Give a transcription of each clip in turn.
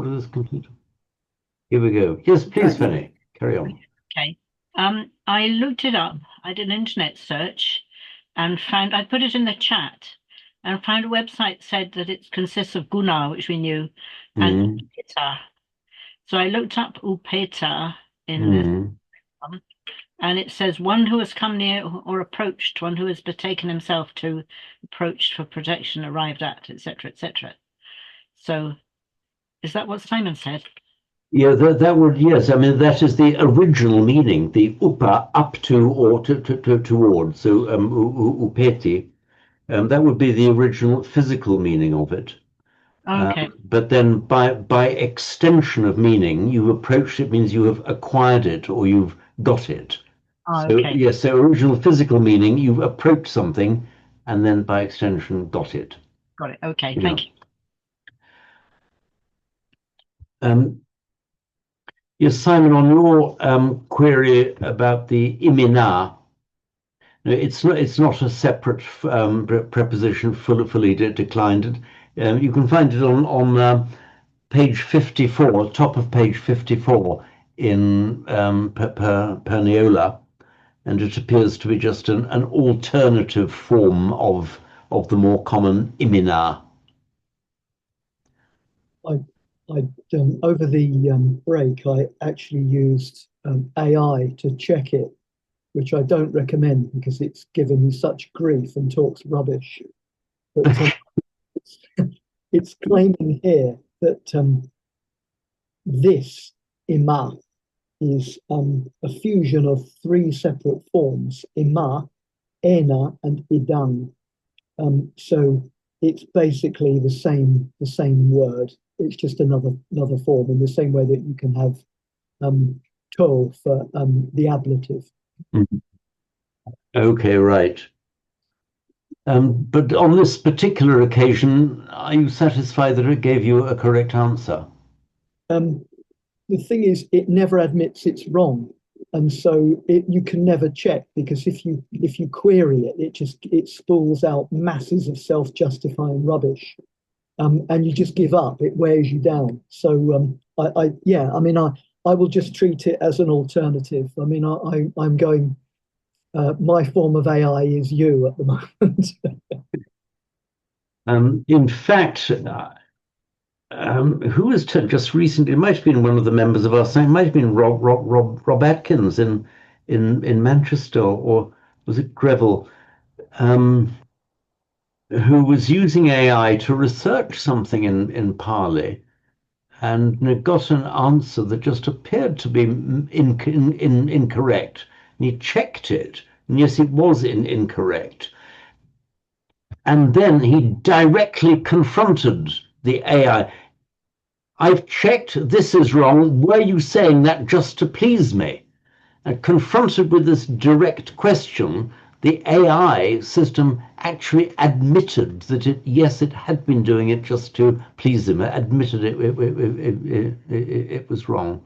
order this computer. Here we go. Yes, please, Right. Fanny, carry on. Okay. I looked it up. I did an internet search and found I put it in the chat and found a website said that it consists of guna, which we knew, and Mm, upeta. So I looked up upeta in this mm. one, and it says one who has come near or approached, one who has betaken himself to, approached for protection, arrived at, etc., etc. So is that what Simon said? Yeah, that would, yes. I mean, that is the original meaning, the upa, up to or towards. So, upeti, that would be the original physical meaning of it. Okay. But then by extension of meaning, you've approached it means you have acquired it or you've got it. Oh, So okay. yes, so original physical meaning, you've approached something and then by extension got it. Got it. Okay. Yeah. Thank you. Um, yes, Simon, on your query about the imina, no, it's not a separate preposition fully declined. You can find it on page 54, top of page 54 in Perniola, and it appears to be just an alternative form of the more common imina. I, over the break, I actually used AI to check it, which I don't recommend because it's given me such grief and talks rubbish. But it's, it's claiming here that this ima is a fusion of three separate forms: ima, ena, and idang. So it's basically the same word. It's just another form in the same way that you can have to for the ablative. Mhm. Okay, right. But on this particular occasion, are you satisfied that it gave you a correct answer? Um, the thing is, it never admits it's wrong, and so you can never check because if you query it, it spools out masses of self-justifying rubbish, and you just give up. It wears you down. So yeah, I mean, I will just treat it as an alternative. I mean, I'm going. My form of AI is you at the moment. In fact, who was just recently? It might have been one of the members of our site. It might have been Rob Atkins in Manchester, or was it Greville, who was using AI to research something in Pali and got an answer that just appeared to be incorrect. And he checked it, and yes, it was incorrect. And then he directly confronted the AI. I've checked, this is wrong. Were you saying that just to please me? And confronted with this direct question, the AI system actually admitted that yes, it had been doing it just to please him. It admitted it was wrong.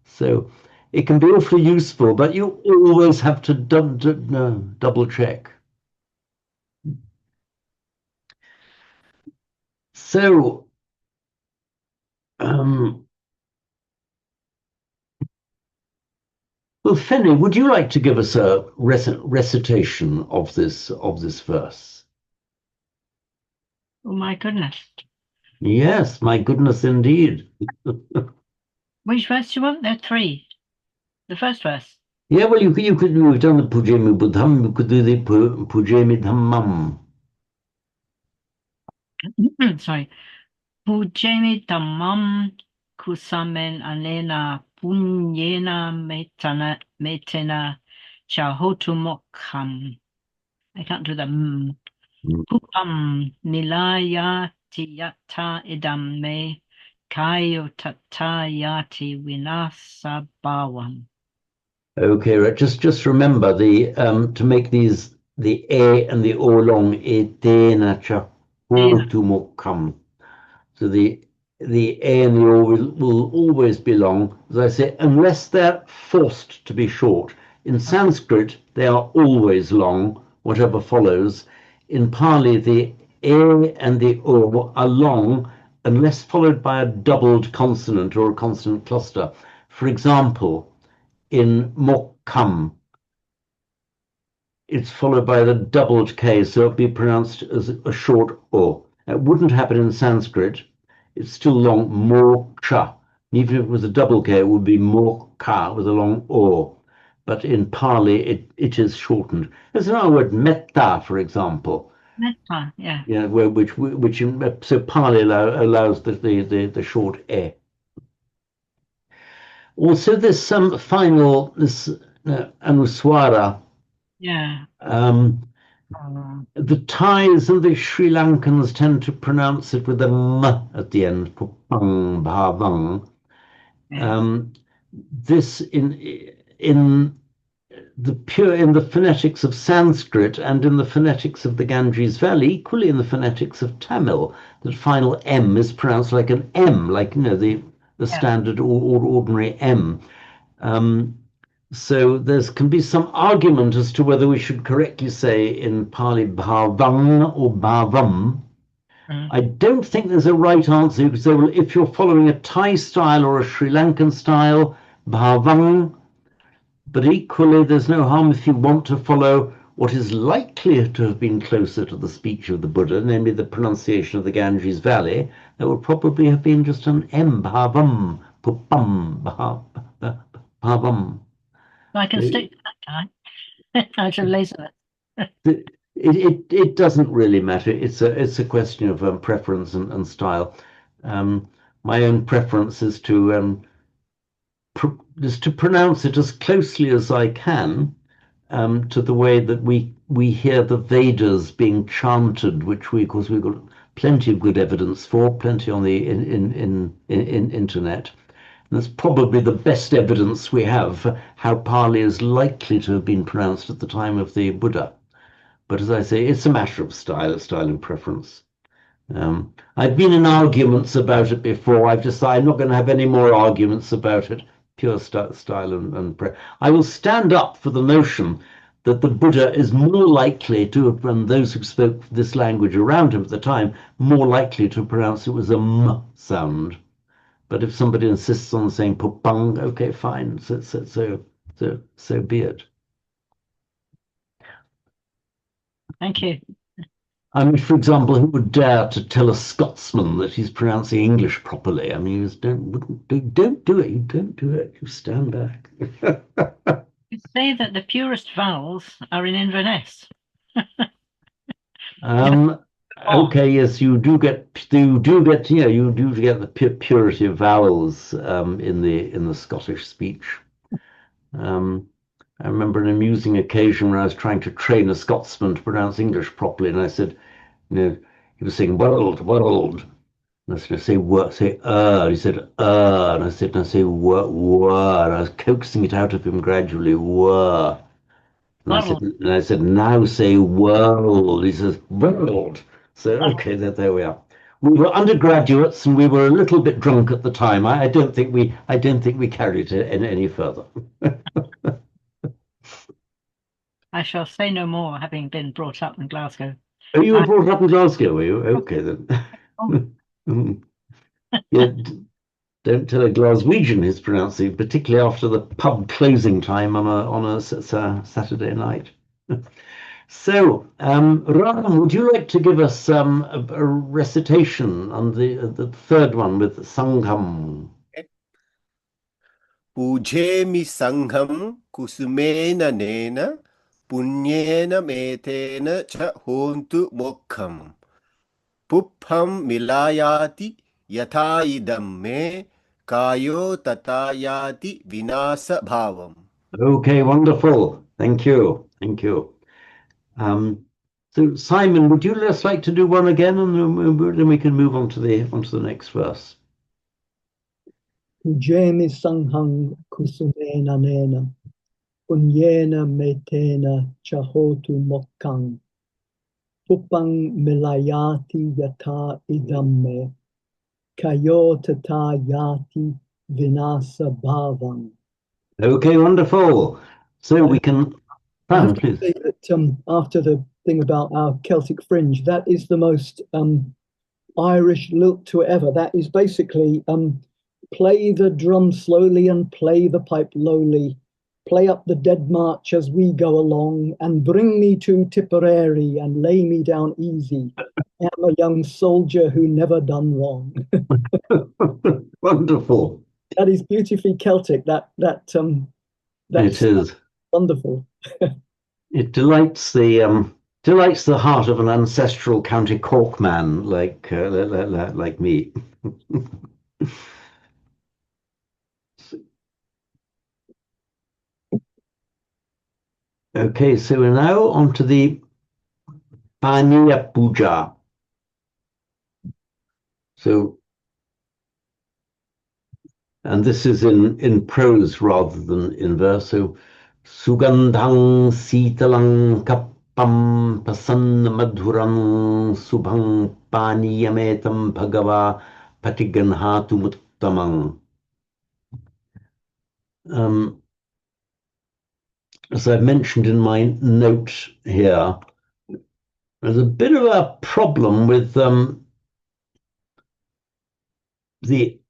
So it can be awfully useful, but you always have to double check. So, um, well, Fenny, would you like to give us a recitation of this verse? Oh my goodness. Yes, my goodness, indeed. Which verse do you want? There are three. The first verse. Yeah, well, we've done the Pujemi Buddham, you could do the Pujemi Dhammam. Sorry. Pujemi Dhammam Kusamen Anena Punyena Metena Chahotumokham. I can't do the Pupam Nilaya Tiyata Idam Me Kayo Tatayati Vinasabhawam. Okay, right. Just remember the to make these the a and the o long e te na cha hu Ena. tu mo kam. So the a and the o will always be long, as I say, unless they're forced to be short. In Okay. Sanskrit, they are always long, whatever follows. In Pali, the a and the o are long unless followed by a doubled consonant or a consonant cluster. For example, in Mokkam, it's followed by the doubled K, so it'll be pronounced as a short O. It wouldn't happen in Sanskrit. It's still long, moksha. Even if it was a double K, it would be mokka with a long O. But in Pali, it is shortened. There's another word, metta, for example. Metta, yeah. Yeah, which so Pali allows the short E. Also, there's some final this anuswara. Yeah. The Thais and the Sri Lankans tend to pronounce it with a m at the end, pupang bhavang. Yeah. This in the phonetics of Sanskrit and in the phonetics of the Ganges Valley, equally in the phonetics of Tamil, the final M is pronounced like an M, like the standard or ordinary M. So there can be some argument as to whether we should correctly say in Pali bhavang or bhavam. I don't think there's a right answer because if you're following a Thai style or a Sri Lankan style, bhavang. But equally, there's no harm if you want to follow what is likely to have been closer to the speech of the Buddha, namely the pronunciation of the Ganges Valley. That would probably have been just an M, bhavam, pupam, bhavam. I can stick to that guy. I should laser it. It doesn't really matter. It's a question of preference and style. My own preference is to pronounce it as closely as I can to the way that we hear the Vedas being chanted, which of course we've got plenty of good evidence for, plenty on the in internet. And that's probably the best evidence we have for how Pali is likely to have been pronounced at the time of the Buddha. But as I say, it's a matter of style and preference. I've been in arguments about it before. I've decided I'm not going to have any more arguments about it. Pure style and I will stand up for the notion that the Buddha is more likely to have, and those who spoke this language around him at the time, more likely to pronounce it was a M sound. But if somebody insists on saying pupang, okay, fine. So be it. Thank you. I mean, for example, who would dare to tell a Scotsman that he's pronouncing English properly? I mean, don't do it. You don't do it. You stand back. You say that the purest vowels are in Inverness. Okay, yes, you do get the purity of vowels in the Scottish speech. I remember an amusing occasion when I was trying to train a Scotsman to pronounce English properly, and I said, he was saying world, world. And I said, say what, say and he said, and I said, now say what, and I was coaxing it out of him gradually, were. And I said, now say world. He says, world. So okay, there we are. We were undergraduates and we were a little bit drunk at the time. I don't think we carried it any further. I shall say no more, having been brought up in Glasgow. Oh, you were brought up in Glasgow, were you? Okay then. Yeah, don't tell a Glaswegian his pronouncing, particularly after the pub closing time on a Saturday night. So, Ram, would you like to give us a recitation on the third one with Sangham? Pujemi Sangham Kusumena Nena Punyena Metena Cha Hontu Mokkam Pupham Milayati Yathaidam Me Kayo Tatayati Vinasa Bhavam. Okay, wonderful. Thank you. Thank you. So Simon, would you just like to do one again, and then we can move on to the next verse. Pujemi sanghang kusumena nena, punyena metena chahotu mokkang, pupang milayati yata idamme, kayo tatayati vinasa bhavam. Okay, wonderful. So we can. I have to Please. say that after the thing about our Celtic fringe, that is the most Irish lilt to ever. That is basically play the drum slowly and play the pipe lowly. Play up the dead march as we go along, and bring me to Tipperary and lay me down easy. I'm a young soldier who never done wrong. Wonderful. That is beautifully Celtic. That's It is. wonderful. It delights the heart of an ancestral County Cork man like me. Okay, so we're now on to the Paniya Puja. So, and this is in prose rather than in verse. So, Sugandhang Sitalang Kappam Pasanna Madhuram Subhang Paniyametam Bhagava Patiganhatu Muttamang. As I've mentioned in my note here, there's a bit of a problem with the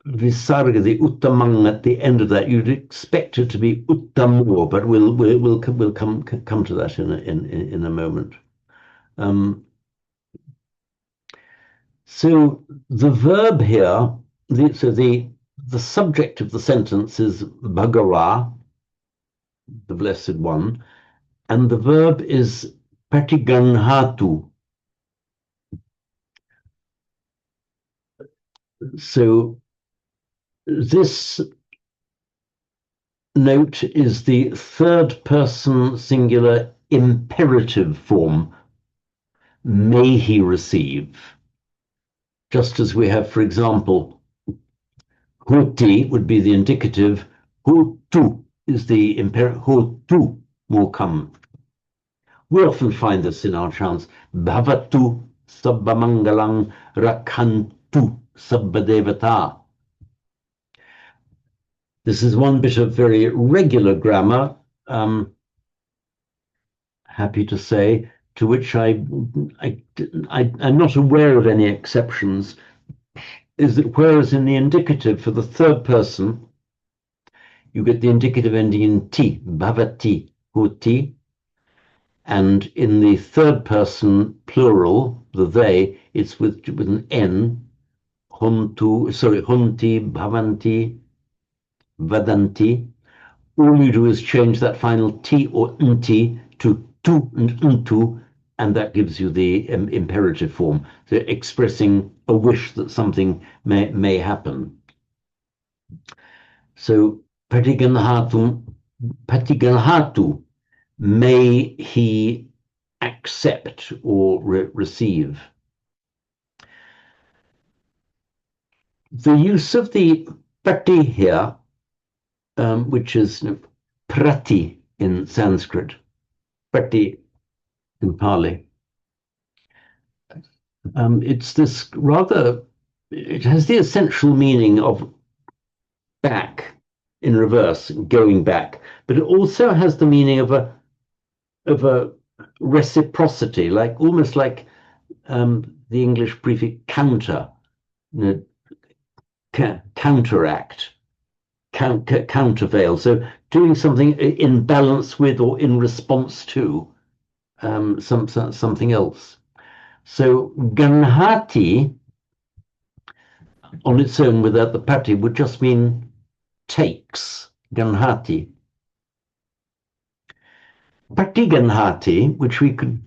Visarga, the Uttamang at the end of that. You'd expect it to be Uttamur, but we'll come to that in a moment. So the verb here, the subject of the sentence is Bhagava, the Blessed One, and the verb is Patiganhatu. So this note is the third person singular imperative form, may he receive. Just as we have, for example, huti would be the indicative, hutu is the imperative, hutu will come. We often find this in our chants, bhavatu sabbamangalang rakhantu sabbadevata. This is one bit of very regular grammar, happy to say, to which I'm not aware of any exceptions, is that whereas in the indicative for the third person, you get the indicative ending in ti, bhavati, huti, and in the third person plural, the they, it's with an n, hunti, bhavanti, vadanti. All you do is change that final t or nti to tu and untu, and that gives you the imperative form, so expressing a wish that something may happen. So patiganhatu, may he accept or receive. The use of the pati here, which is prati in Sanskrit, prati in Pali. It's this rather, it has the essential meaning of back in reverse, going back, but it also has the meaning of a reciprocity, like almost like the English prefix counter, counteract, countervail. So doing something in balance with or in response to something else. So ganhati on its own without the pati would just mean takes, ganhati. Patiganhati, which we could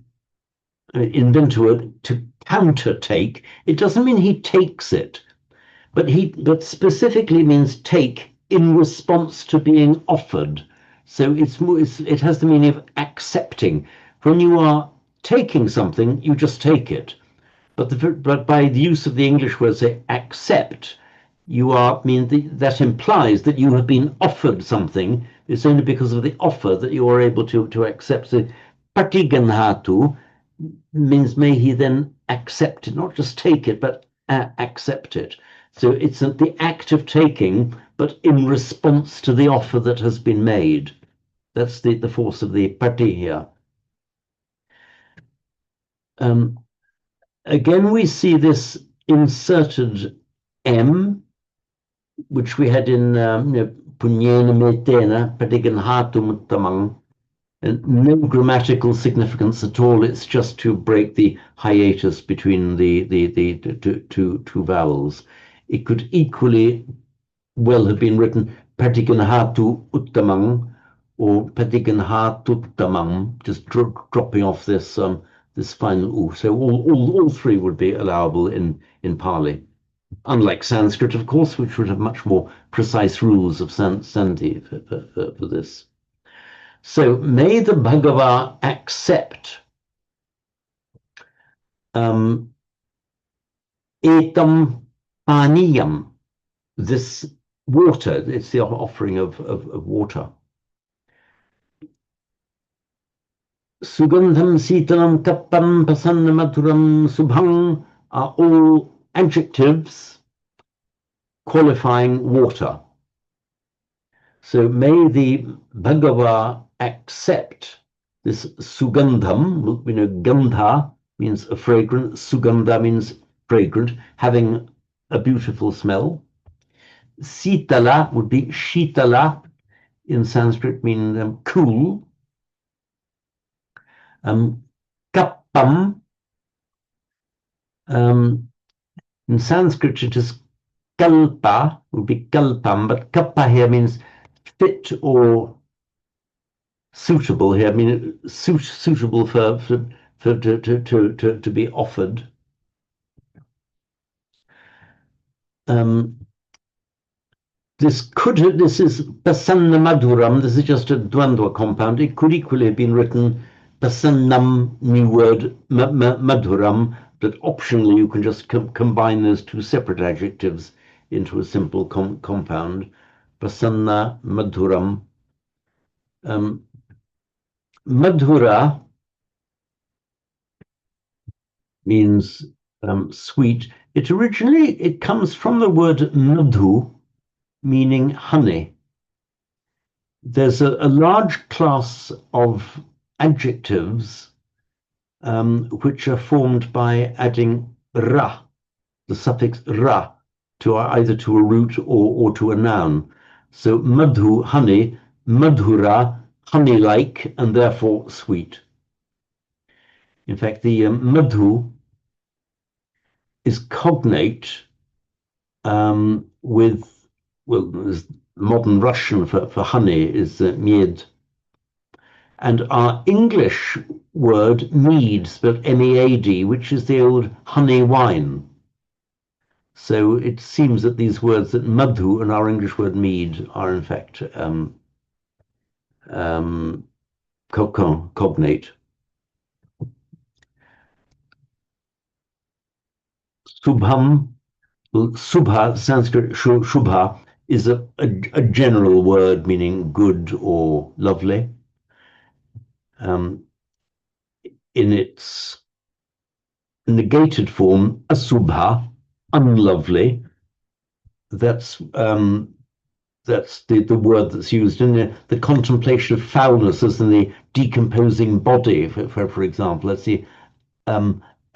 invent a word to counter take, it doesn't mean he takes it, but specifically means take in response to being offered. So it has the meaning of accepting. When you are taking something, you just take it. But by the use of the English word, say accept, that implies that you have been offered something. It's only because of the offer that you are able to accept. So patiganhatu means may he then accept it, not just take it, but accept it. So it's the act of taking, but in response to the offer that has been made. That's the force of the pati here. Again, we see this inserted M, which we had in Punyena Metena, Patiganhatum Uttamang, and no grammatical significance at all. It's just to break the hiatus between the two vowels. It could equally well have been written Patiganhatu Uttamang or Patiganhatuttamang, just dropping off this this final U. So all three would be allowable in Pali. Unlike Sanskrit, of course, which would have much more precise rules of Sandhi for this. So may the Bhagava accept etam paniyam, this water. It's the offering of water. Sugandham, Sitalam, Kappam, Pasannamaturam, Subhang are all adjectives qualifying water. So may the Bhagava accept this Sugandham. We know Gandha means a fragrant, Sugandha means fragrant, having a beautiful smell. Sitala would be Shitala in Sanskrit, meaning cool. Kappam, in Sanskrit it is kalpa, would be kalpam, but kappa here means fit or suitable here, I mean suitable to be offered. This is Pasanna Madhuram, this is just a Dvandva compound. It could equally have been written Pasannam, new word, Madhuram, but optionally you can just combine those two separate adjectives into a simple compound. Pasanna Madhuram. Madhura means sweet. It comes from the word madhu, meaning honey. There's a large class of adjectives which are formed by adding ra, the suffix ra, to either to a root or to a noun. So madhu, honey, madhura, honey-like, and therefore sweet. In fact, the madhu is cognate with, well, modern Russian for honey is mied. And our English word mead, spelled M-E-A-D, which is the old honey wine. So it seems that these words, that madhu and our English word mead, are in fact cognate. Subham, subha, Sanskrit shubha, is a general word meaning good or lovely. In its negated form, asubha, unlovely. That's the word that's used in the contemplation of foulness as in the decomposing body, for example. That's the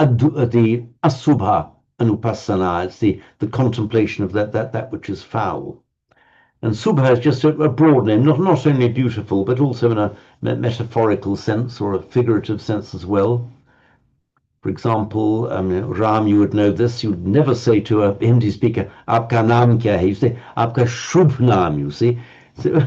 asubha anupasana. It's the contemplation of that which is foul. And subha is just a broad name, not only beautiful, but also in a metaphorical sense or a figurative sense as well. For example, Ram, you would know this, you'd never say to a Hindi speaker, Aapka naam kya hai? You say, Aapka shubh naam, you see. So,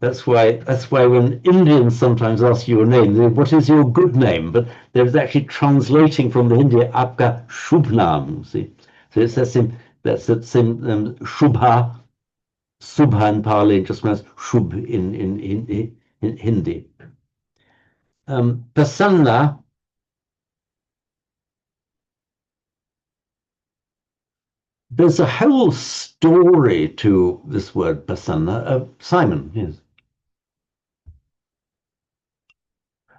that's why when Indians sometimes ask you your name, they say, what is your good name? But there's actually translating from the Hindi, Aapka shubh naam, you see. So it's that same shubha, subha in Pali, just means shubh in Hindi. Prasanna, there's a whole story to this word prasanna. Simon, yes.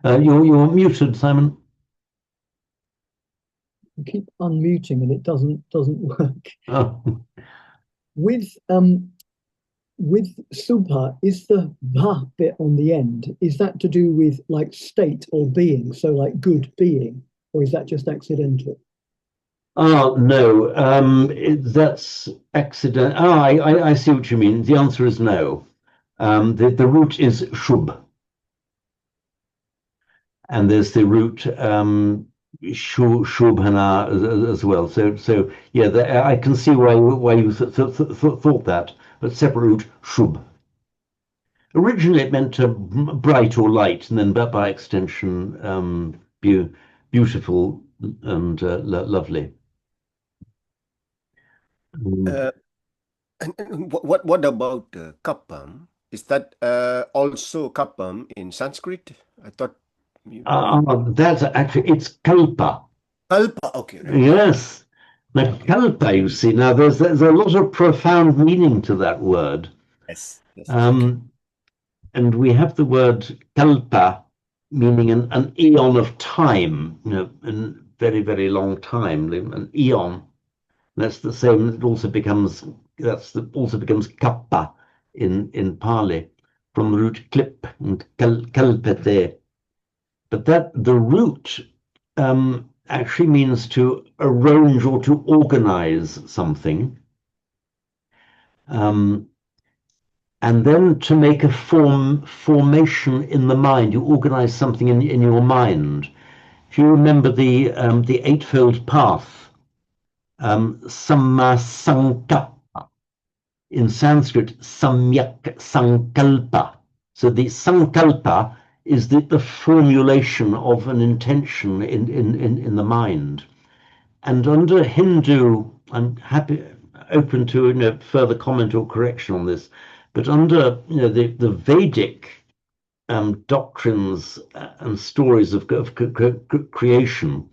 You're muted, Simon. I keep unmuting and it doesn't work. Oh. With subha, is the bha bit on the end, is that to do with like state or being, so like good being, or is that just accidental? Oh, no, that's accident. I see what you mean. The answer is no. The root is shub, and there's the root shubhana as well. So yeah, I can see why you thought that, but separate root shub. Originally, it meant bright or light, and then by extension, beautiful and lovely. Uh, and what about kapam? Is that also kapam in Sanskrit? I thought you That's actually it's kalpa. kalpa. Okay, right. Yes. Now, kalpa, you see, now there's a lot of profound meaning to that word. Yes, yes, yes. Okay. Um, and we have the word kalpa meaning an eon of time, a very, very long time, an eon. That's the same. It also becomes also becomes kappa in Pali from the root klip and kalpete. But that the root actually means to arrange or to organize something, um, and then to make a formation in the mind. You organize something in your mind. If you remember the eightfold path, samma sankappa, in Sanskrit, samyak sankalpa. So the sankalpa is the formulation of an intention in the mind. And under Hindu, I'm happy, open to further comment or correction on this, but under the Vedic doctrines and stories of creation,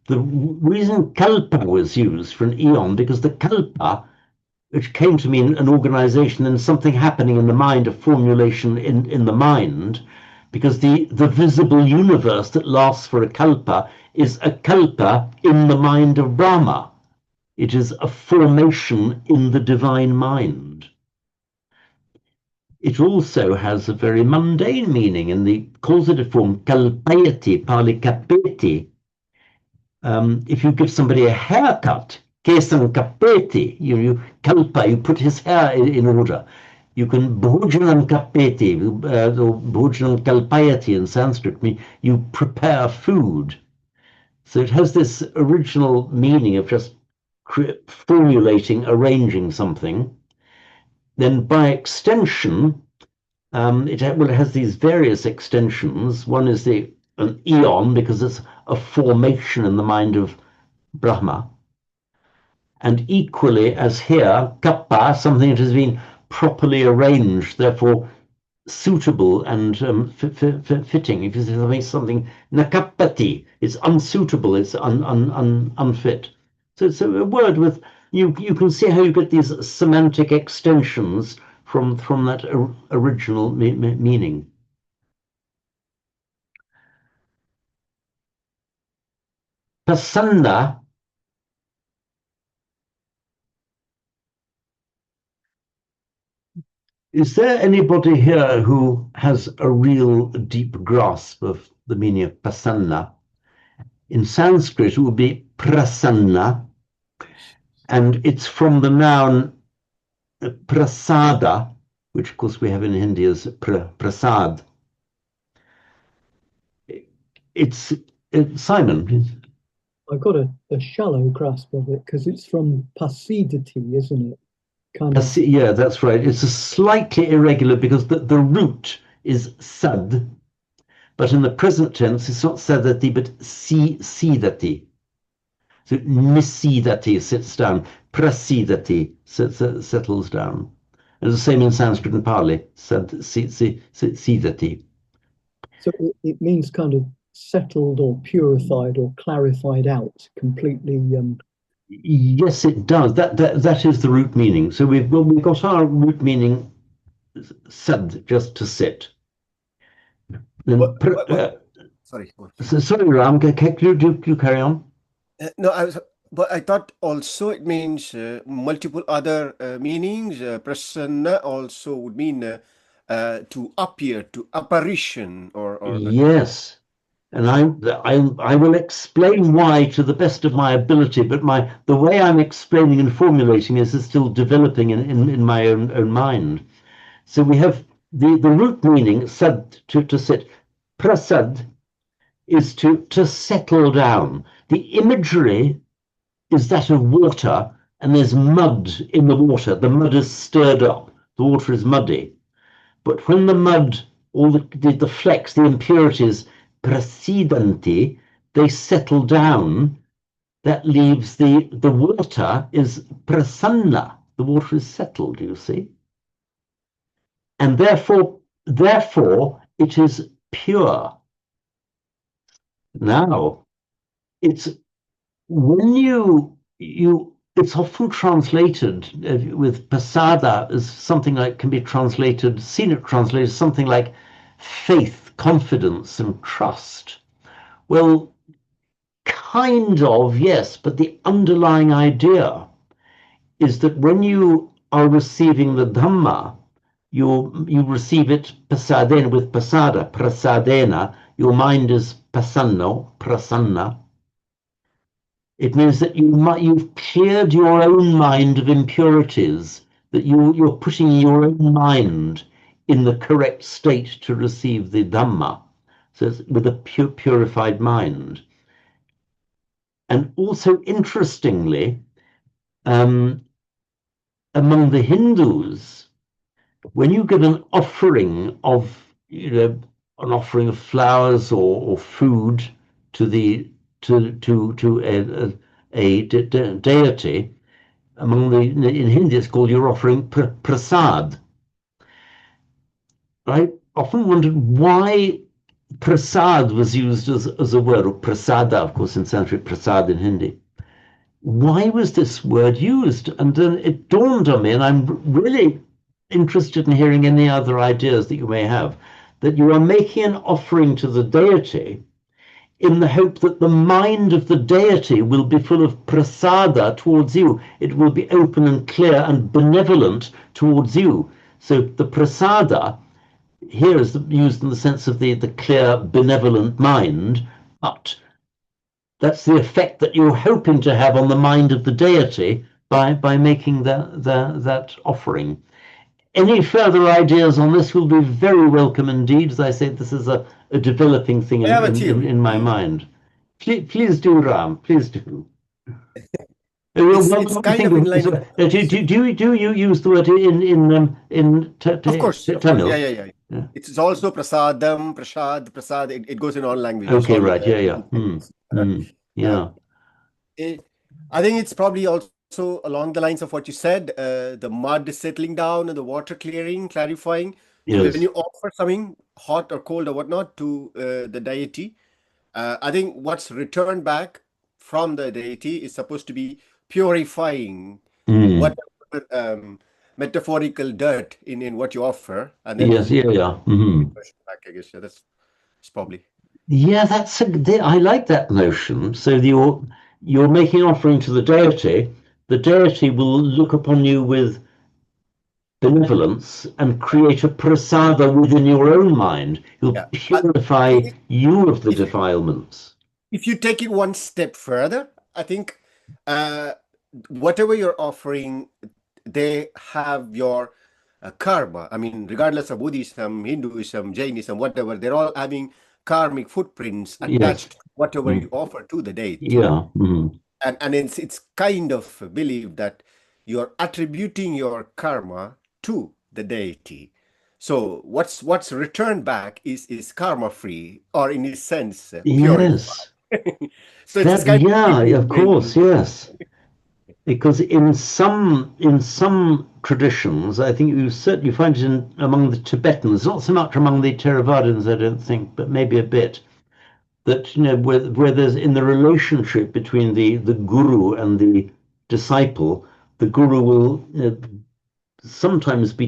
the reason kalpa was used for an eon because the kalpa, which came to mean an organization and something happening in the mind, a formulation in the mind, because the visible universe that lasts for a kalpa is a kalpa in the mind of Brahma. It is a formation in the divine mind. It also has a very mundane meaning in the causative form kalpayati, Pali kapeti. If you give somebody a haircut, kesan kapeti, you kalpa, you put his hair in order. You can bhojanam kapeti, or bhojanam kalpayati in Sanskrit, mean you prepare food. So it has this original meaning of just formulating, arranging something. Then by extension, it has these various extensions. One is an eon because it's a formation in the mind of Brahma, and equally as here, kappa, something that has been properly arranged, therefore suitable and fitting. If you say something nakapati, it's unsuitable, it's unfit. So it's a word with you can see how you get these semantic extensions from that original meaning. Prasanna. Is there anybody here who has a real deep grasp of the meaning of prasanna? In Sanskrit, it would be prasanna, and it's from the noun prasada, which of course we have in Hindi as prasad. Simon, please. I've got a shallow grasp of it because it's from pasidity, isn't it? Kind of. Yeah, that's right. It's a slightly irregular because the root is sad, but in the present tense, it's not sadati, but sidati. So nisidati sits down, prasidati settles down. And the same in Sanskrit and Pali, sidati. So it means kind of settled or purified or clarified out completely. Yes, it does. That is the root meaning. So we've got our root meaning sad, just to sit. Then, Sorry. sorry, Ram, you carry on? No, but I thought also it means multiple other meanings. Prasanna also would mean to appear, to apparition, or Yes. And I will explain why to the best of my ability, but the way I'm explaining and formulating is still developing in my own mind. So we have the root meaning, sad, to sit. Prasad is to settle down. The imagery is that of water, and there's mud in the water. The mud is stirred up. The water is muddy. But when the mud, all the flecks, the impurities, prasidanti, they settle down, that leaves the water is prasanna. The water is settled, you see. And therefore it is pure. Now, it's when it's often translated with pasada as something like can be translated, seen it translated something like faith, confidence, and trust. Well, kind of, yes, but the underlying idea is that when you are receiving the Dhamma, you receive it pasadena with pasada, prasadena. Your mind is prasanna. It means that you've cleared your own mind of impurities, that you're putting your own mind in the correct state to receive the Dhamma, so it's with a purified mind. And also, interestingly, among the Hindus, when you give an offering of, an offering of flowers or food to a deity, in Hindi it's called you're offering prasad. I often wondered why prasad was used as a word, or prasada, of course, in Sanskrit, prasad in Hindi. Why was this word used? And then it dawned on me, and I'm really interested in hearing any other ideas that you may have, that you are making an offering to the deity in the hope that the mind of the deity will be full of prasada towards you. It will be open and clear and benevolent towards you. So the prasada here is used in the sense of the clear, benevolent mind, but that's the effect that you're hoping to have on the mind of the deity by making that offering. Any further ideas on this will be very welcome indeed. As I say, this is a developing thing in my mind. Please do, Ram. Please do. It's kind of in line. Do you use the word in Of course, Tamil? yeah. It's also prasadam, prasad. It goes in all languages. Okay, right. Yeah. Yeah. I think it's probably also along the lines of what you said, the mud settling down and the water clarifying. So Yes. when you offer something hot or cold or whatnot to the deity, I think what's returned back from the deity is supposed to be purifying whatever metaphorical dirt in what you offer, and then Yes, yeah. back, I guess. Yeah, that's probably. Yeah, I like that notion. So you're making an offering to the deity. The deity will look upon you with benevolence and create a prasada within your own mind. He'll purify you of the defilements. If you take it one step further, I think whatever you're offering, they have your karma. I mean, regardless of Buddhism, Hinduism, Jainism, whatever, they're all having karmic footprints attached to whatever you offer to the deity. Yeah. And it's kind of believed that you're attributing your karma to the deity. So what's returned back is karma free, or in a sense purified. Yes. So it's kind of course, yes. Because in some traditions, I think you find it among the Tibetans, not so much among the Theravadins, I don't think, but maybe a bit, that where there's in the relationship between the guru and the disciple, the guru will sometimes be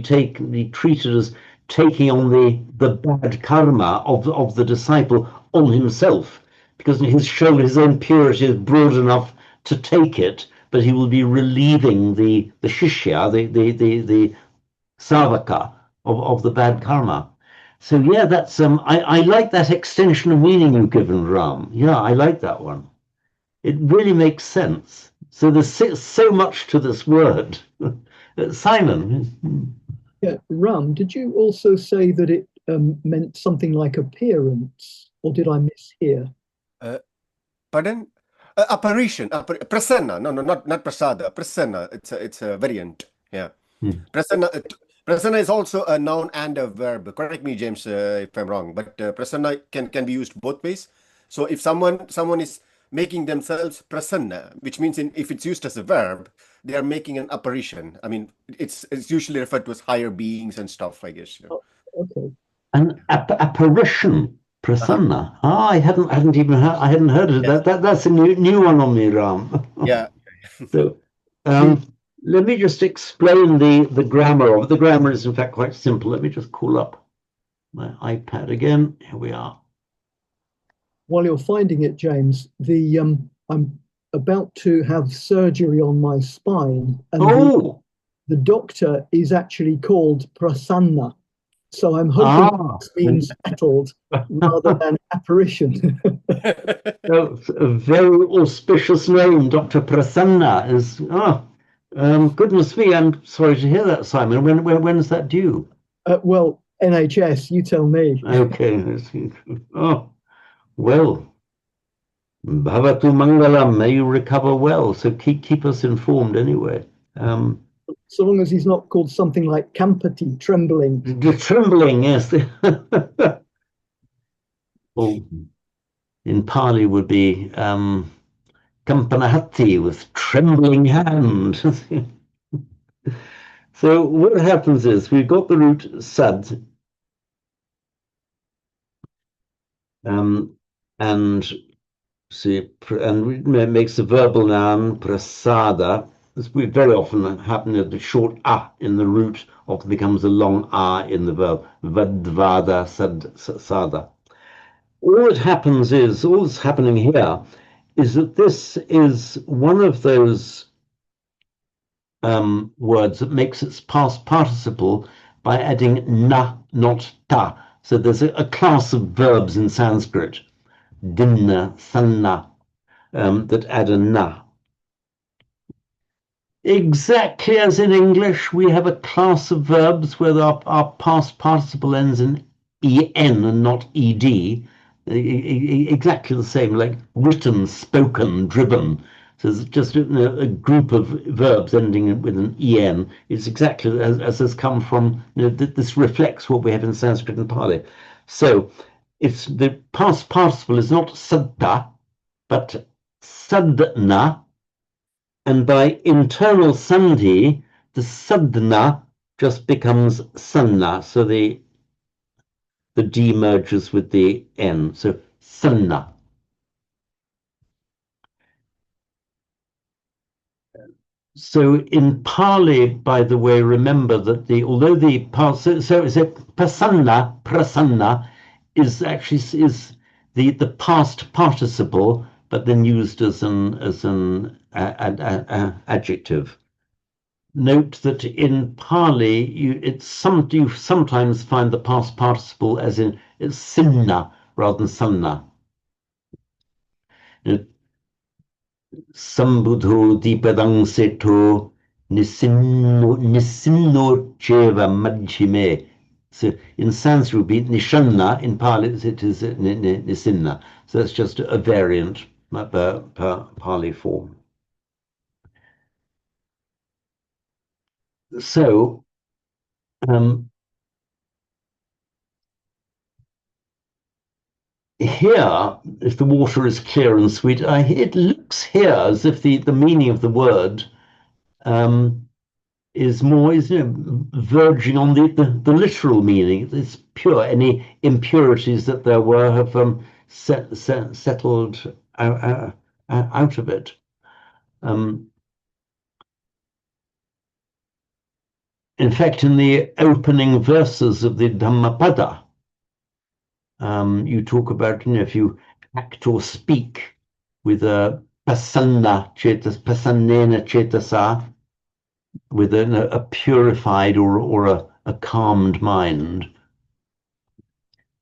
treated as taking on the bad karma of the disciple on himself, because his own purity is broad enough to take it, but he will be relieving the shishya, the savaka of the bad karma. So yeah, that's I like that extension of meaning you've given, Ram. Yeah, I like that one. It really makes sense. So there's so much to this word. Simon. Yeah, Ram, did you also say that it meant something like appearance, or did I mishear? Uh, Pardon? Apparition, prasanna. No, no, not prasada. Prasanna. It's a variant. Yeah. Hmm. Prasanna. Prasanna is also a noun and a verb. Correct me, James, if I'm wrong. But prasanna can be used both ways. So if someone is making themselves prasanna, which means if it's used as a verb, they are making an apparition. I mean, it's usually referred to as higher beings and stuff, I guess. Oh, okay. An apparition, Uh-huh. prasanna. Ah, I hadn't even heard. I hadn't heard of Yes. That's a new one on me, Ram. Yeah. So, The let me just explain the grammar of it. The grammar is in fact quite simple. Let me just call up my iPad again. Here we are. While you're finding it, James, the I'm about to have surgery on my spine, and Oh, the doctor is actually called Prasanna. So I'm hoping ah, this means settled rather than apparition. that's a very auspicious name, Dr. Prasanna is. Goodness me, I'm sorry to hear that, Simon. When is that due? Well, NHS, you tell me. Okay. Oh, well, Bhavatu Mangalam, may you recover well. So keep us informed anyway. Um, So long as he's not called something like Kampati, trembling. the trembling, yes. Well, in Pali would be Kampanahati with trembling hand. So what happens is we've got the root sad, um, and see, and it makes a verbal noun prasada. This would very often happen at the short a in the root often becomes a long a in the verb. Vadvada sada. All that's happening here is that this is one of those words that makes its past participle by adding na, not ta. So there's a class of verbs in Sanskrit, dinna, sanna, that add a na. Exactly as in English, we have a class of verbs where our past participle ends in en and not ed. Exactly the same, like written, spoken, driven. So it's just a group of verbs ending with an en. It's exactly as has come from, this reflects what we have in Sanskrit and Pali. So it's the past participle is not saddha, but sadna, and by internal sandhi, the sadhana just becomes sanna. So the D merges with the N. So sanna. So in Pali, by the way, remember that although the so is it prasanna is actually is the past participle, but then used as an adjective. Note that in Pali, you sometimes find the past participle as in it's sinna rather than sanna. Sambudho dipadang seto nisinno cheva majjime. So in Sanskrit it would be nishanna, in Pali it is nisinna. So that's just a variant per Pali form. So here, if the water is clear and sweet, it looks here as if the meaning of the word is more verging on the literal meaning. It's pure. Any impurities that there were have settled out of it. In fact, in the opening verses of the Dhammapada, you talk about, if you act or speak with a pasannena cetasa, with a purified or a calmed mind.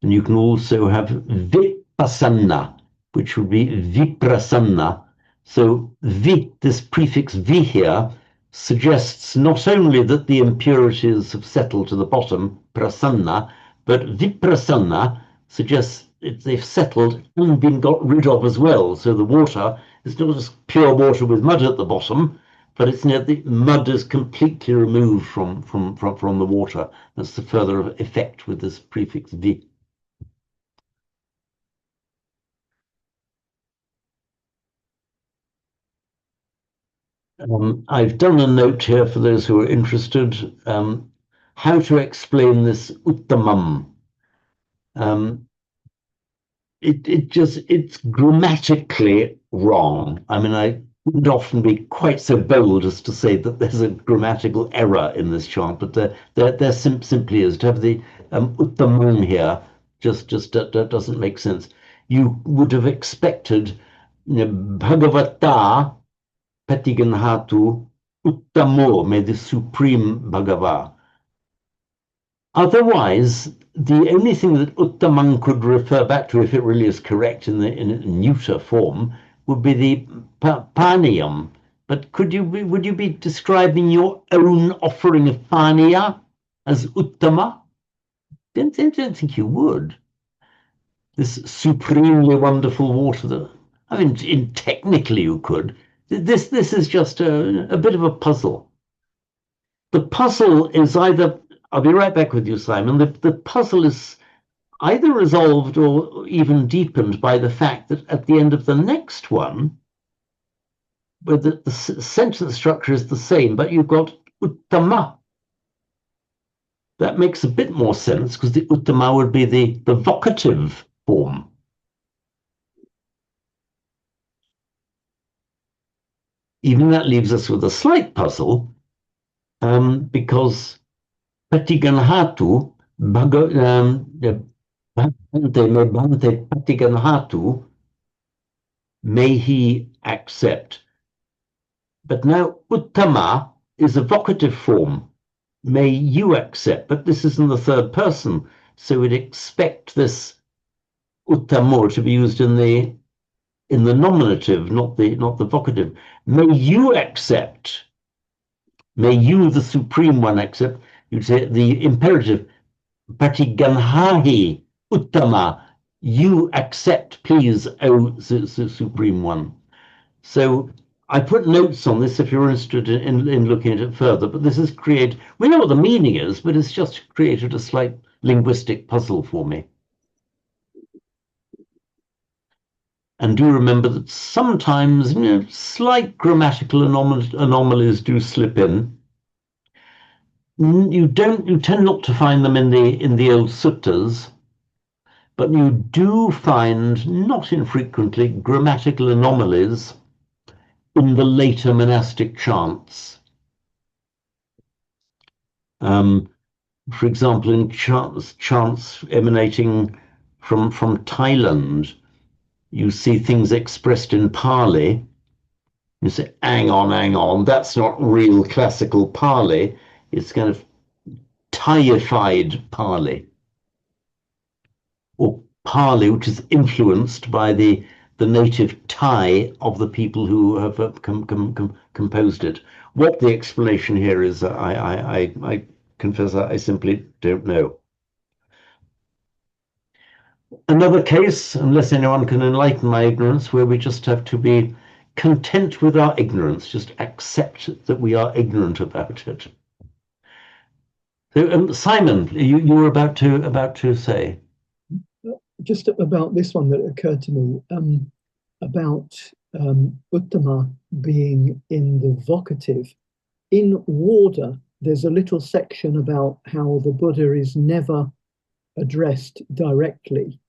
And you can also have vipassana, which would be viprasanna. So this prefix vi here, suggests not only that the impurities have settled to the bottom, prasanna, but viprasanna suggests they've settled and been got rid of as well. So the water is not just pure water with mud at the bottom, but it's the mud is completely removed from the water. That's the further effect with this prefix vi. I've done a note here for those who are interested, how to explain this uttamam. It's grammatically wrong. I mean, I wouldn't often be quite so bold as to say that there's a grammatical error in this chant, but there simply is. To have the uttamam here just that doesn't make sense. You would have expected, Bhagavata Patiganhatu Uttamo, may the Supreme Bhagava. Otherwise, the only thing that Uttamang could refer back to, if it really is correct in neuter form, would be the Paniyam. But would you be describing your own offering of Paniya as Uttama? Don't think you would. This supremely wonderful water that, I mean, technically you could. This is just a bit of a puzzle. The puzzle is either, I'll be right back with you, Simon. The puzzle is either resolved or even deepened by the fact that at the end of the next one, where the sentence structure is the same, but you've got uttama. That makes a bit more sense because the uttama would be the vocative form. Even that leaves us with a slight puzzle, because Patiganhatu, Bhante Patiganhatu, may he accept. But now Uttama is a vocative form, may you accept, but this is in the third person, so we'd expect this Uttamo to be used in the nominative, not the vocative. May you accept. May you, the supreme one, accept. You'd say the imperative, Patiganhahi Uttama, you accept, please, O supreme one. So I put notes on this if you're interested in looking at it further, but this has created, we know what the meaning is, but it's just created a slight linguistic puzzle for me. And do remember that sometimes slight grammatical anomalies do slip in. You tend not to find them in the old suttas, but you do find, not infrequently, grammatical anomalies in the later monastic chants. For example, in chants emanating from Thailand, you see things expressed in Pali. You say, hang on, that's not real classical Pali. It's kind of Thaiified Pali. Or Pali, which is influenced by the native Thai of the people who have composed it. What the explanation here is, I confess I simply don't know. Another case, unless anyone can enlighten my ignorance, where we just have to be content with our ignorance, just accept that we are ignorant about it. So, Simon, you were about to say. Just about this one that occurred to me, about Uttama being in the vocative. In Warda, there's a little section about how the Buddha is never addressed directly.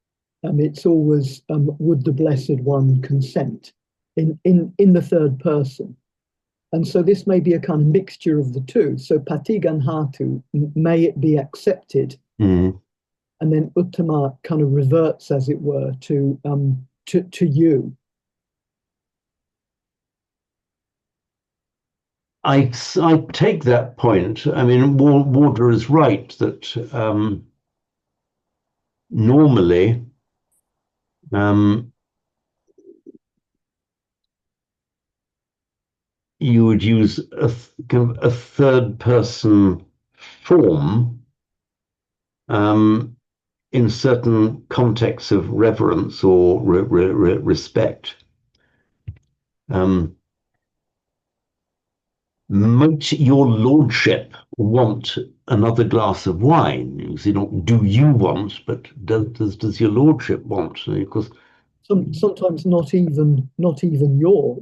It's always, would the Blessed One consent, in the third person. And so this may be a kind of mixture of the two. So Patiganhatu, may it be accepted. Mm. And then Uttama kind of reverts, as it were, to you. I take that point. I mean, Warder is right that normally um, you would use kind of a third person form in certain contexts of reverence or respect. Um, might your lordship want another glass of wine? You see, not do you want, but does your lordship want? Because Sometimes not even your,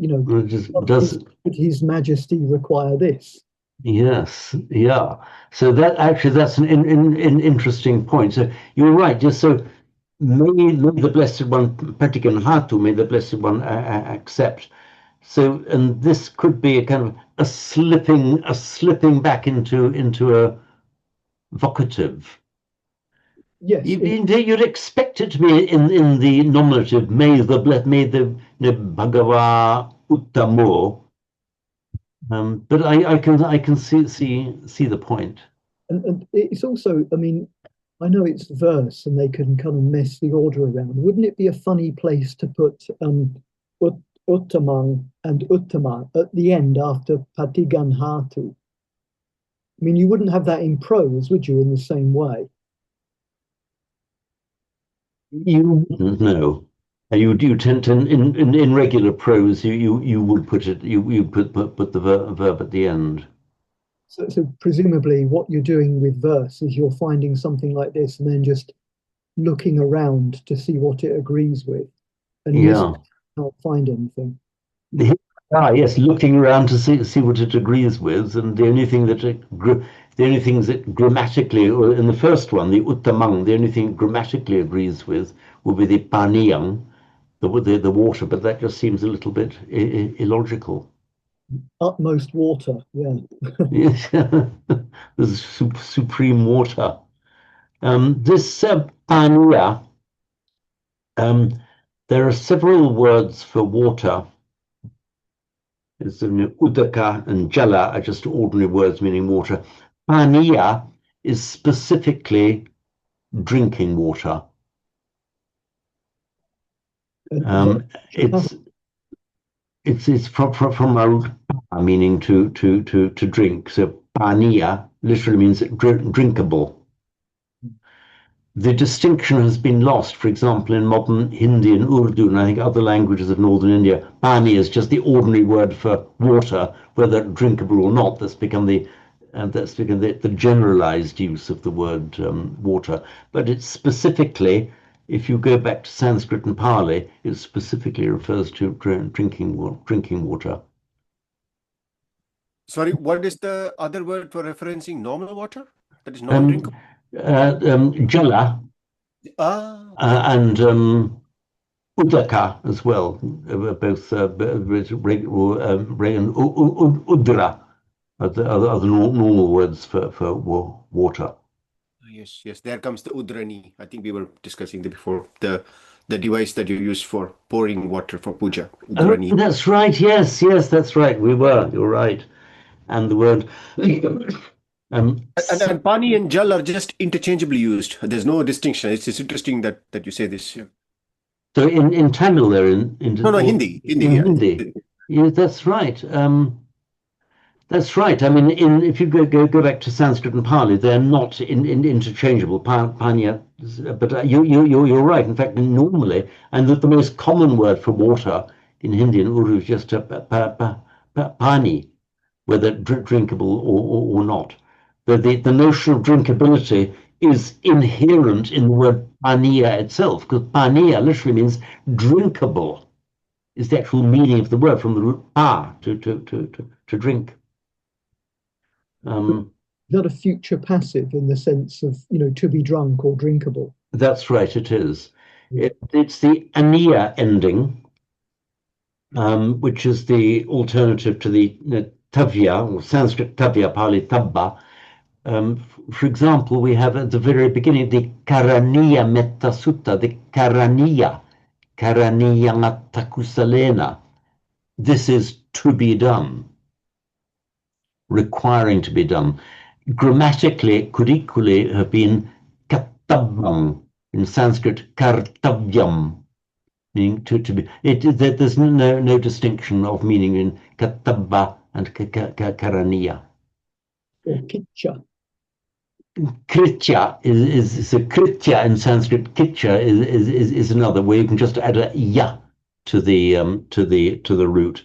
just his, does. would His Majesty require this? Yes, yeah. So that's an interesting point. So you're right. Just so may the Blessed One, Patikan Hatu, may the Blessed One accept. So, and this could be a kind of a slipping back into a vocative. Yes, You'd expect it to be in the nominative. May the Bhagava Uttamo. But I can see the point. and it's also, I mean, I know it's verse and they can kind of mess the order around. Wouldn't it be a funny place to put Uttamang and Uttama at the end after Patigan Hatu? I mean, you wouldn't have that in prose, would you, in the same way? You wouldn't know. You tend to in regular prose you would put it you put the verb at the end. So presumably what you're doing with verse is you're finding something like this and then just looking around to see what it agrees with. And in this Yeah. case, you can't find anything. Yes, looking around to see what it agrees with, and the only things that grammatically, or in the first one, the uttamang, the only thing it grammatically agrees with will be the paniyang, the water, but that just seems a little bit illogical. Utmost water, yeah. Yes, there's supreme water. This pania, um, there are several words for water. It's udaka and jala are just ordinary words meaning water. Pania is specifically drinking water. And that It's it's from a root pa, meaning to drink. So pania literally means drinkable. The distinction has been lost, for example, in modern Hindi and Urdu, and I think other languages of northern India. Pani is just the ordinary word for water, whether drinkable or not. That's become the generalized use of the word water. But it's specifically, if you go back to Sanskrit and Pali, it specifically refers to drinking water. Sorry, what is the other word for referencing normal water that is Um, non-drinkable? Jala Ah, okay. and Udaka as well, both and Udra are the normal words for water. Yes, yes. There comes the Udrani. I think we were discussing the before the device that you use for pouring water for puja, Oh, Udrani. that's right. Yes, yes, that's right. You're right. And the word, And Pani and Jal are just interchangeably used. There's no distinction. It's interesting that you say this. Yeah. so in Tamil, they're No, no, or Hindi. in Yeah, Hindi. Yeah, that's right. That's right. I mean, if you go back to Sanskrit and Pali, they're not interchangeable. Panya, but you're right. In fact, normally, and the most common word for water in Hindi and Urdu is just pani, whether drinkable or not. The notion of drinkability is inherent in the word pania itself, because pania literally means drinkable. Is the actual meaning of the word from the root pa to drink. Um, not a future passive in the sense of, to be drunk or drinkable. that's right, it is. It's the ania ending, which is the alternative to the tavya, or Sanskrit tavya, Pali tabba. For example, we have at the very beginning the Karaniya Metta Sutta, the Karaniya Kusalena. This is to be done, requiring to be done. Grammatically, it could equally have been Kattabang, In Sanskrit, kartavyam, meaning to be. There's no distinction of meaning in katabba and karaniya. or kitcha. Kritya is so kritya in Sanskrit. Kitcha is another where you can just add a ya to the root.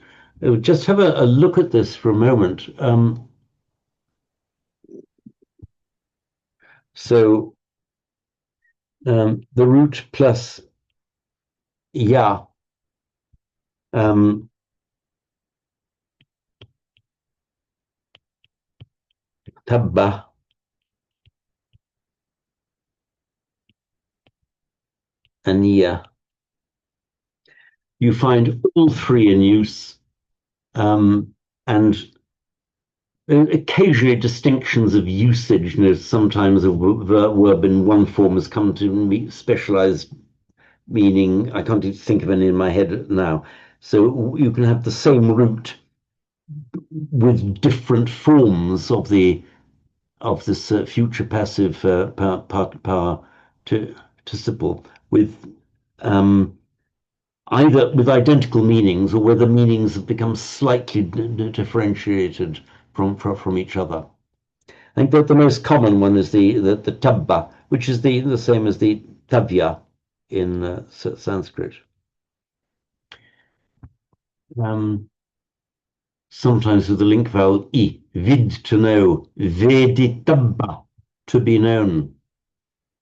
Just have a look at this for a moment. So the root plus ya, tabba, and ya. You find all three in use, and occasionally distinctions of usage. Sometimes a verb in one form has come to specialized meaning. I can't think of any in my head now. So you can have the same root with different forms of this future passive participle with either with identical meanings or where the meanings have become slightly differentiated from each other. I think that the most common one is the tabba, which is the same as the tavya in Sanskrit. Sometimes with the link vowel I, vid, to know, veditabba, to be known.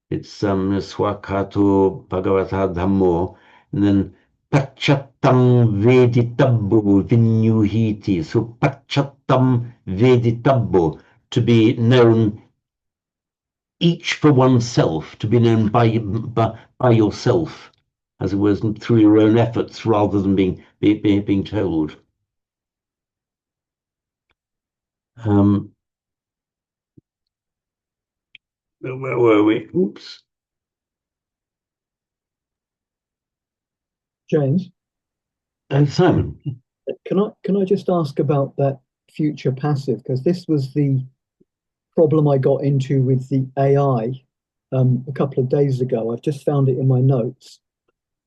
It's swakato bhagavata dhammo, and then pachattam veditabbo vinyuhiti. So pachattam veditabbo, to be known each for oneself, to be known by yourself, as it was through your own efforts rather than being told. Where were we? Oops. James, Simon. can I just ask about that future passive? Because this was the problem I got into with the AI a couple of days ago. I've just found it in my notes,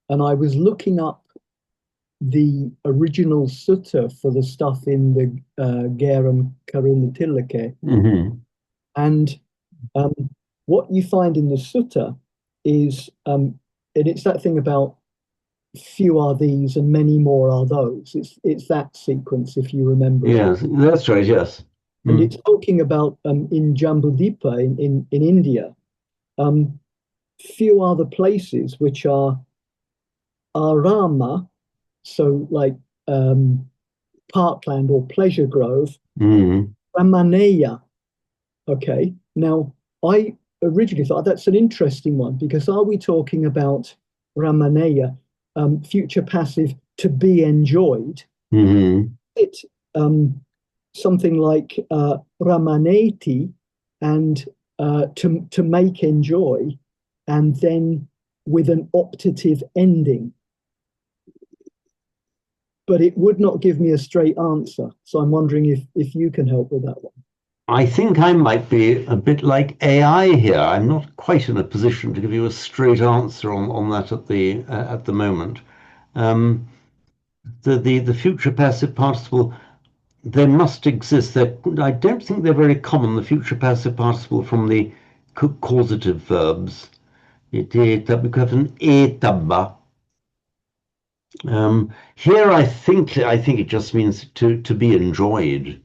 and I was looking up the original sutta for the stuff in the Geram Karuna Tilake, and what you find in the sutta is, and it's that thing about few are these and many more are those. It's that sequence, if you remember. Yes, that's right. Yes, and it's talking about in Jambudipa in India. Few are the places which are arama, so like parkland or pleasure grove, ramaneya. Okay, now I originally thought that's an interesting one, because are we talking about ramaneya, future passive, to be enjoyed? It something like ramaneti, and to make enjoy, and then with an optative ending. But it would not give me a straight answer. So I'm wondering if you can help with that one. I think I might be a bit like AI here. I'm not quite in a position to give you a straight answer on that at the moment. The future passive participle, they must exist. I don't think they're very common. The future passive participle from the causative verbs. We have an etabba. Here, I think it just means to be enjoyed.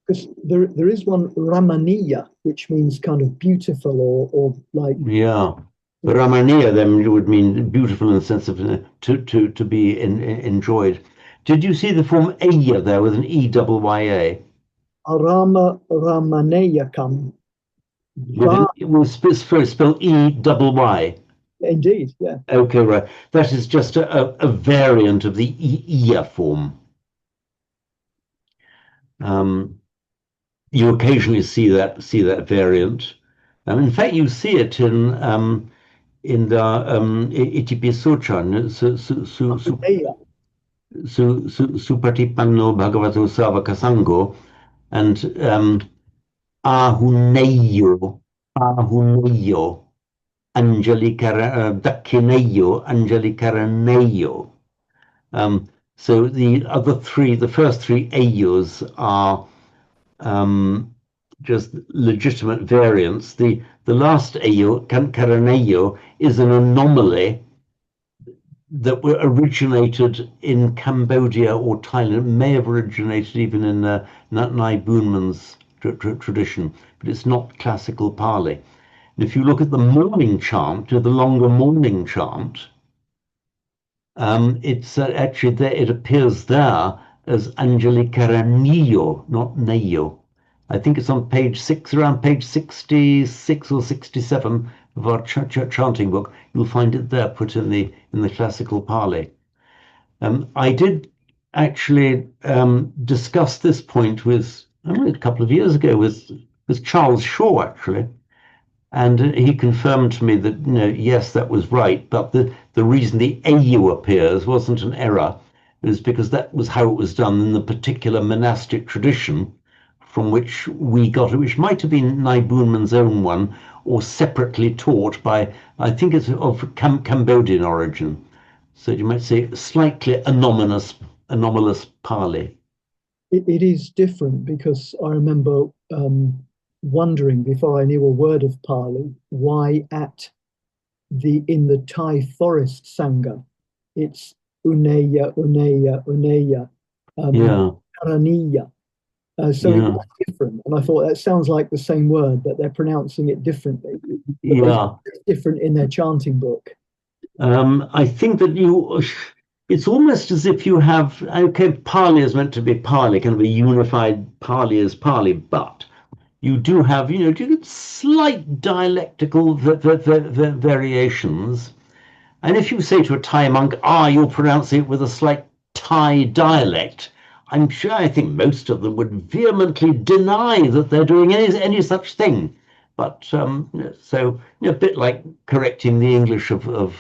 Because there is one ramaniya, which means kind of beautiful or like. Yeah, but ramaniya then would mean beautiful in the sense of to be enjoyed. Did you see the form aya there with an E-double-Y-A? Arama ramaneyakam. It was spelled E-double-Y. Indeed, yeah. Okay, right. That is just a variant of the iya form. You occasionally see that variant. In fact, you see it in the Itipisuchan, Supatipanno Bhagavato Savakasango, and Ahuneyo. Dakineyo, Angelikaraneyo. So the first three ayus are just legitimate variants. The last ayu, Karaneyo, is an anomaly that were originated in Cambodia or Thailand. It may have originated even in Nai Boonman's tradition, but it's not classical Pali. And if you look at the morning chant, the longer morning chant, it's actually there. It appears there as Anjali Karaniyo, not Neyo. I think it's on page 6, around page 66 or 67 of our chanting book. You'll find it there, put in the classical Pali. I did actually discuss this point with a couple of years ago with Charles Shaw, actually. And he confirmed to me that, yes, that was right, but the reason the AU appears wasn't an error. It was because that was how it was done in the particular monastic tradition from which we got it, which might have been Nai Boonman's own one, or separately taught by, I think it's of Cambodian origin. So you might say slightly anomalous Pali. It is different because I remember wondering before I knew a word of Pali why in the Thai forest sangha it's Uneya Uneya Uneya Yeah, Karaniya. So it yeah, was different, and I thought that sounds like the same word, but they're pronouncing it differently. But yeah. it's different in their chanting book. I think that it's almost as if you have, okay, Pali is meant to be Pali, kind of a unified Pali is Pali, but you do have, you get slight dialectical variations. And if you say to a Thai monk, you'll pronounce it with a slight Thai dialect, I think most of them would vehemently deny that they're doing any such thing. But so a bit like correcting the English of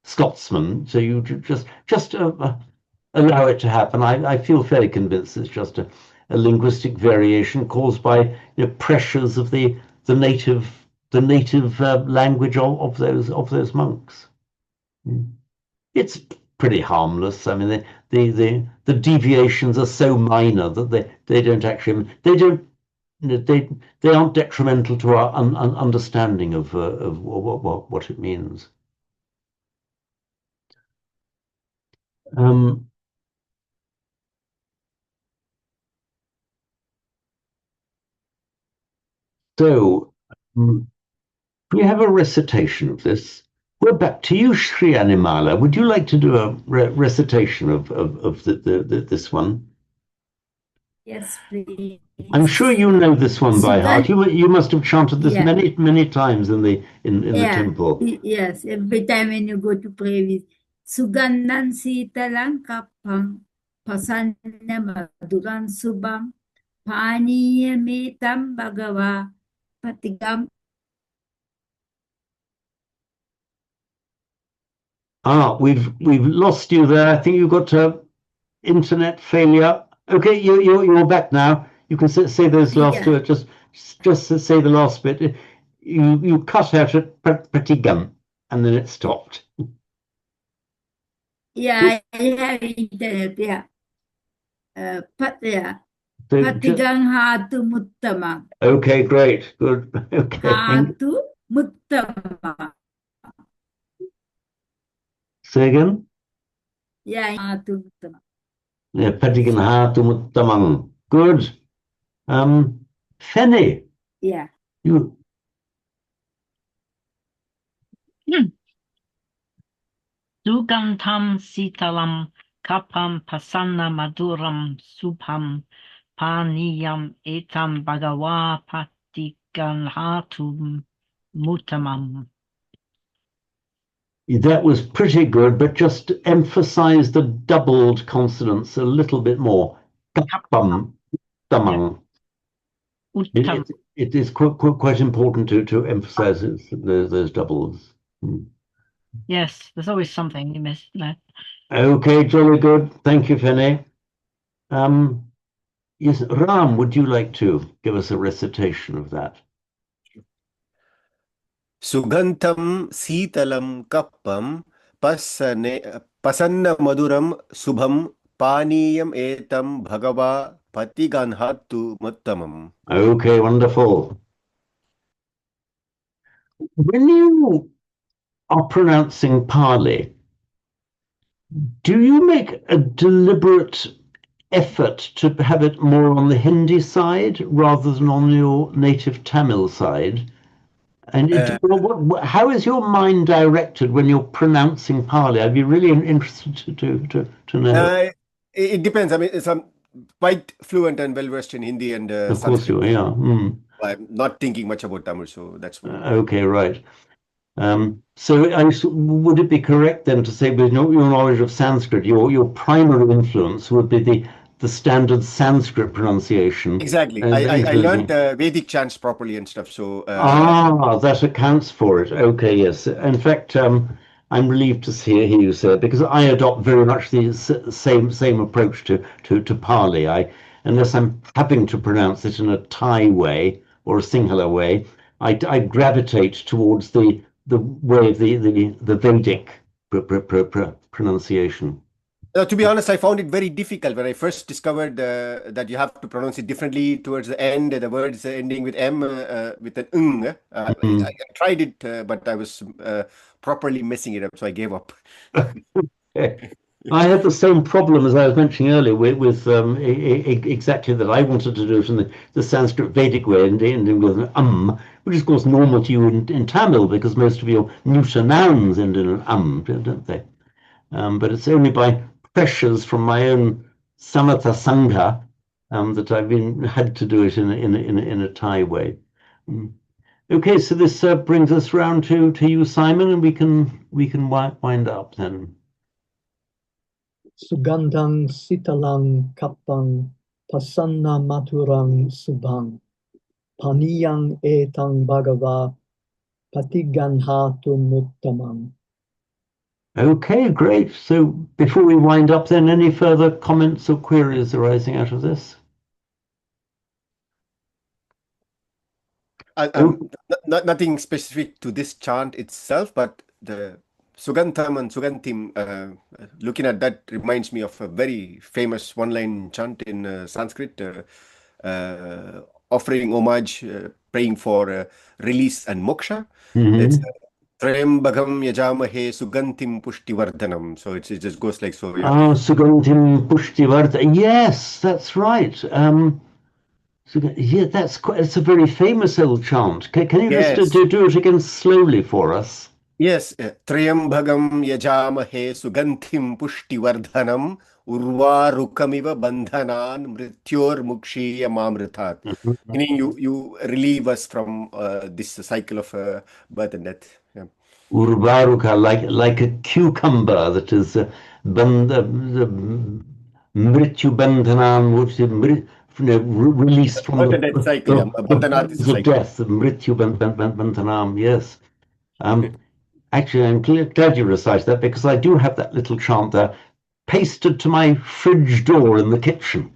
Scotsman. So you just allow it to happen. I feel fairly convinced it's just a linguistic variation caused by pressures of the native language of those monks. It's pretty harmless. I mean, the deviations are so minor that they don't actually they aren't detrimental to our understanding of what it means. Um, so we have a recitation of this. We're back to you, Sri Animala. Would you like to do a recitation of this one? Yes, I'm sure please. you know this one by heart. Sugan, You must have chanted this yeah, many times in the yeah, temple. yes. Every time when you go to pray with Sugandan Sitalang Kapang, Pasanna Maduran Subang, Paniya Metam Bhagava, Patigam. We've lost you there. I think you've got internet failure. Okay, you're back now. You can say those last two. Yeah, Just say the last bit. You cut out at Pratigam, and then it stopped. yeah, I have internet, yeah. Yeah. So Patigang Hatu Muttama. okay, great, good. Okay, Hatu Muttama. say again. Yeah, Hatu Muttama. Yeah, Pratigam Hatumuttamang. Good. Fenny, Yeah. you. Sugantam sitalam kapam pasanna maduram supam paniyam etam bhagawa patiganhatum mutamam. That was pretty good, but just emphasize the doubled consonants a little bit more. Kapam, Yeah. tamang. Uttam. It is quite important to emphasize those doubles. Yes, there's always something you miss. No. Okay, jolly good. Thank you, Fenny. Yes, Ram, would you like to give us a recitation of that? Sugantam Sitalam Kappam Pasanna Maduram Subham Paniyam Etam Bhagava Patiganhattu Muttamam. Okay, wonderful. When you are pronouncing Pali, do you make a deliberate effort to have it more on the Hindi side rather than on your native Tamil side? And Uh, how is your mind directed when you're pronouncing Pali? I'd be really interested to know. uh, it depends. I mean, I'm quite fluent and well versed in Hindi and Of course you Sanskrit. are, yeah. Mm. I'm not thinking much about Tamil, so that's why. Okay, right. So would it be correct then to say, with your knowledge of Sanskrit, your primary influence would be the standard Sanskrit pronunciation? Exactly. I learned Including. Vedic chants properly and stuff. So, That accounts for it. Okay, yes. In fact, I'm relieved to hear you say it because I adopt very much the same approach to Pali. Unless I'm having to pronounce it in a Thai way or a Sinhala way, I gravitate towards the way of the Vedic pronunciation. to be honest, I found it very difficult when I first discovered that you have to pronounce it differently towards the end, the words ending with M, with an ng. I tried it, but I was properly messing it up, so I gave up. I had the same problem as I was mentioning earlier with exactly that. I wanted to do it in the Sanskrit Vedic way and ending with an which is of course normal to you in Tamil because most of your neuter nouns end in an don't they? But it's only by pressures from my own Samatha Sangha that I've had to do it in a Thai way. Mm. Okay, so this brings us round to you, Simon, and we can wind up then. Sugandhang sitalang kapang pasanna maturang subhang paniyang etang bhagava patiganhatu muttamam. Okay, great. So before we wind up, then, any further comments or queries arising out of this? Nothing specific to this chant itself, but the Sugantam and Sugantim, looking at that reminds me of a very famous one-line chant in Sanskrit, offering homage, praying for release and moksha. It's Mm-hmm. Trayambagam yajamahe sugantim pushtivardhanam. So it just goes like so. Yeah. Sugantim Pushtivarta. Yes, that's right. Yeah, it's a very famous old chant. Can you just Yes. do it again slowly for us? Yes, Trayambagam yajamahe suganthim pushtivardhanam urvarukamiva bandhanan mrityor mukshiya mamritat. Meaning you relieve us from this cycle of birth and death. Yeah. Urvaruka, like a cucumber that is mrityu bandhanan, which is released from Birth and death cycle. Yeah. the Bandhanat is a bonds of cycle. death. Mrityu bandhanam. Yes. Actually, I'm glad you recited that because I do have that little chant there pasted to my fridge door in the kitchen.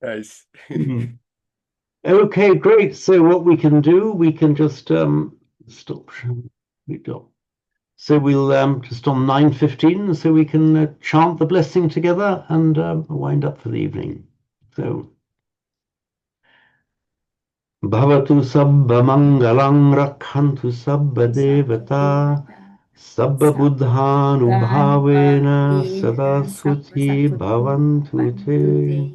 Nice. Okay, great. So what we can do, we can just stop. We go. So we'll just on 9:15, so we can chant the blessing together and wind up for the evening. So Bhavatu Sabba Mangalang Rakhantu Sabba Devata Sabba Buddhanu Bhavena Sada Suti Bhavantu Te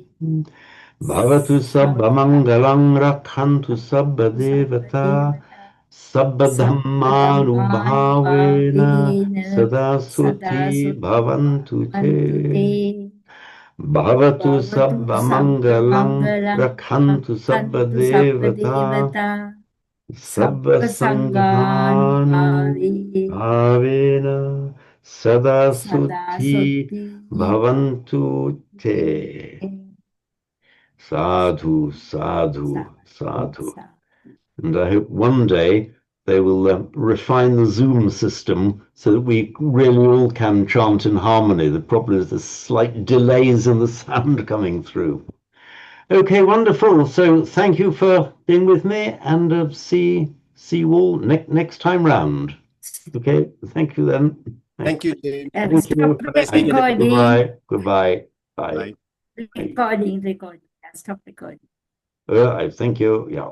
Bhavatu Sabba Mangalang Rakhantu Sabba Devata Sabba Dhammanu Bhavena Sada Suti Bhavantu Te Bhavatu Sabba Mangalang Rakhantu Sabba Devata Sabba Sanghanu Bhavena Sada Suti Bhavantu Te. Sadhu, sadhu, sadhu. And I hope one day they will refine the Zoom system so that we really all can chant in harmony. The problem is the slight delays in the sound coming through. Okay, wonderful. So thank you for being with me, and see you all next time round. Okay, thank you then. Thank you, James. Thank And stop you. Have a nice weekend, everyone. recording. Goodbye. Bye. Bye. Bye. Recording. Stop recording. I thank you. Yeah.